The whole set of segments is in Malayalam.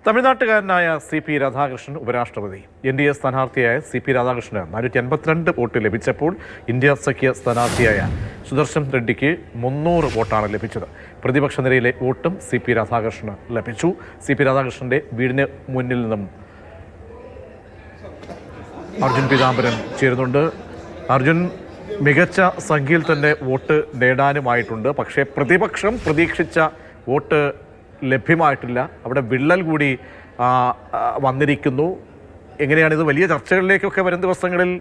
തമിഴ്നാട്ടുകാരനായ CP രാധാകൃഷ്ണൻ ഉപരാഷ്ട്രപതി. NDA സ്ഥാനാർത്ഥിയായ CP രാധാകൃഷ്ണന് 452 വോട്ട് ലഭിച്ചപ്പോൾ ഇന്ത്യ സഖ്യ സ്ഥാനാർത്ഥിയായ സുദർശൻ റെഡ്ഡിക്ക് 300 വോട്ടാണ് ലഭിച്ചത്. പ്രതിപക്ഷ നിരയിലെ വോട്ടും CP രാധാകൃഷ്ണന് ലഭിച്ചു. CP രാധാകൃഷ്ണന്റെ വീടിന് മുന്നിൽ നിന്നും അർജുൻ പീതാംബരൻ ചേരുന്നുണ്ട്. അർജുൻ, മികച്ച സംഖ്യയിൽ തന്നെ വോട്ട് നേടാനുമായിട്ടുണ്ട്. പക്ഷേ പ്രതിപക്ഷം പ്രതീക്ഷിച്ച വോട്ട് ലഭ്യമായിട്ടില്ല. അവിടെ വിള്ളൽ കൂടി വന്നിരിക്കുന്നു. എങ്ങനെയാണിത്? വലിയ ചർച്ചകളിലേക്കൊക്കെ വരും ദിവസങ്ങളിൽ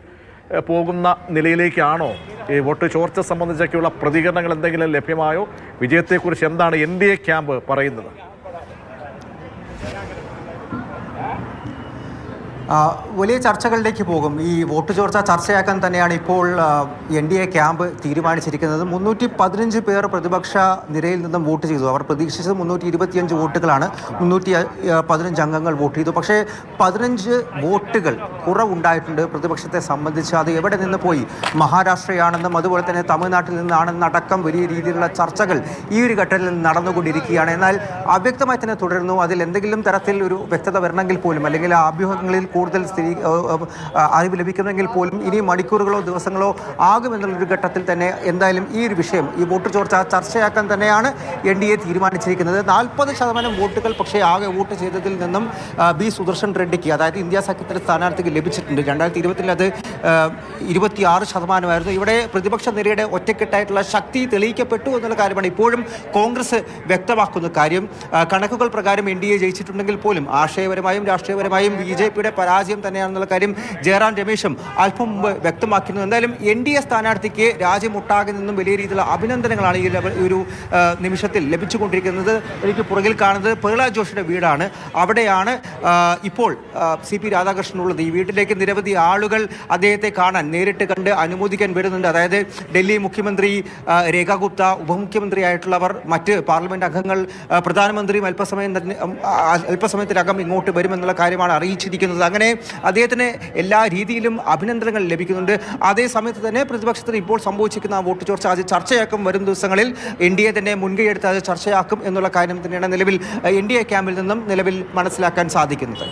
പോകുന്ന നിലയിലേക്കാണോ? ഈ വോട്ട് ചോർച്ച സംബന്ധിച്ചൊക്കെയുള്ള പ്രതികരണങ്ങൾ എന്തെങ്കിലും ലഭ്യമായോ? വിജയത്തെക്കുറിച്ച് എന്താണ് NDA ക്യാമ്പ് പറയുന്നത്? വലിയ ചർച്ചകളിലേക്ക് പോകും. ഈ വോട്ട് ചോർച്ച ചർച്ചയാക്കാൻ തന്നെയാണ് ഇപ്പോൾ NDA ക്യാമ്പ് തീരുമാനിച്ചിരിക്കുന്നത്. 315 പേർ പ്രതിപക്ഷ നിരയിൽ നിന്നും വോട്ട് ചെയ്തു. അവർ പ്രതീക്ഷിച്ചത് 325 വോട്ടുകളാണ്. 315 അംഗങ്ങൾ വോട്ട് ചെയ്തു. പക്ഷേ 15 വോട്ടുകൾ കുറവുണ്ടായിട്ടുണ്ട് പ്രതിപക്ഷത്തെ സംബന്ധിച്ച്. അത് എവിടെ നിന്ന് പോയി? മഹാരാഷ്ട്രയാണെന്നും അതുപോലെ തന്നെ തമിഴ്നാട്ടിൽ നിന്നാണെന്നടക്കം വലിയ രീതിയിലുള്ള ചർച്ചകൾ ഈ ഒരു ഘട്ടത്തിൽ നടന്നുകൊണ്ടിരിക്കുകയാണ്. എന്നാൽ അവ്യക്തമായി തന്നെ തുടരുന്നു. അതിൽ എന്തെങ്കിലും തരത്തിൽ ഒരു വ്യക്തത വരണമെങ്കിൽ പോലും, അല്ലെങ്കിൽ ആ അഭ്യൂഹങ്ങളിൽ കൂടുതൽ അറിവ് ലഭിക്കുന്നെങ്കിൽ പോലും ഇനി മണിക്കൂറുകളോ ദിവസങ്ങളോ ആകുമെന്നുള്ളൊരു ഘട്ടത്തിൽ തന്നെ എന്തായാലും ഈ ഒരു വിഷയം, ഈ വോട്ട് ചോർച്ച ചർച്ചയാക്കാൻ തന്നെയാണ് NDA തീരുമാനിച്ചിരിക്കുന്നത്. 40% വോട്ടുകൾ പക്ഷേ ആകെ വോട്ട് ചെയ്തതിൽ നിന്നും സുദർശൻ റെഡ്ഡിക്ക്, അതായത് ഇന്ത്യ സഖ്യത്തിൻ്റെ സ്ഥാനാർത്ഥിക്ക് ലഭിച്ചിട്ടുണ്ട്. 2020 അത് 26%. ഇവിടെ പ്രതിപക്ഷ നിരയുടെ ഒറ്റക്കെട്ടായിട്ടുള്ള ശക്തി തെളിയിക്കപ്പെട്ടു എന്നുള്ള കാര്യമാണ് ഇപ്പോഴും കോൺഗ്രസ് വ്യക്തമാക്കുന്ന കാര്യം. കണക്കുകൾ പ്രകാരം NDA ജയിച്ചിട്ടുണ്ടെങ്കിൽ പോലും ആശയപരമായും രാഷ്ട്രീയപരമായും BJPയുടെ പരാജയം തന്നെയാണെന്നുള്ള കാര്യം ജയറാം രമേശും അല്പം മുമ്പ് വ്യക്തമാക്കുന്നു. എന്തായാലും NDA സ്ഥാനാർത്ഥിക്ക് രാജ്യമൊട്ടാകെ നിന്നും വലിയ രീതിയിലുള്ള അഭിനന്ദനങ്ങളാണ് ഈ ഒരു നിമിഷത്തിൽ ലഭിച്ചുകൊണ്ടിരിക്കുന്നത്. എനിക്ക് പുറകിൽ കാണുന്നത് പ്രഹ്ലാദ് ജോഷിയുടെ വീടാണ്. അവിടെയാണ് ഇപ്പോൾ CP രാധാകൃഷ്ണനുള്ളത്. ഈ വീട്ടിലേക്ക് നിരവധി ആളുകൾ അദ്ദേഹത്തെ കാണാൻ, നേരിട്ട് കണ്ട് അനുമോദിക്കാൻ വരുന്നുണ്ട്. അതായത് ഡൽഹി മുഖ്യമന്ത്രി രേഖ ഗുപ്ത, ഉപമുഖ്യമന്ത്രിയായിട്ടുള്ളവർ, മറ്റ് പാർലമെന്റ് അംഗങ്ങൾ, പ്രധാനമന്ത്രിയും അല്പസമയത്തിനകം ഇങ്ങോട്ട് വരുമെന്നുള്ള കാര്യമാണ് അറിയിച്ചിരിക്കുന്നത്. അങ്ങനെ അദ്ദേഹത്തിന് എല്ലാ രീതിയിലും അഭിനന്ദനങ്ങൾ ലഭിക്കുന്നുണ്ട്. അതേസമയത്ത് തന്നെ പ്രതിപക്ഷത്തിന് ഇപ്പോൾ സംഭവിച്ചിരിക്കുന്ന വോട്ട് ചോർച്ച അത് ചർച്ചയാക്കും. വരും ദിവസങ്ങളിൽ NDA തന്നെ മുൻകൈയെടുത്ത് അത് ചർച്ചയാക്കും എന്നുള്ള കാര്യം തന്നെയാണ് നിലവിൽ NDA ക്യാമ്പിൽ നിന്നും നിലവിൽ മനസ്സിലാക്കാൻ സാധിക്കുന്നത്.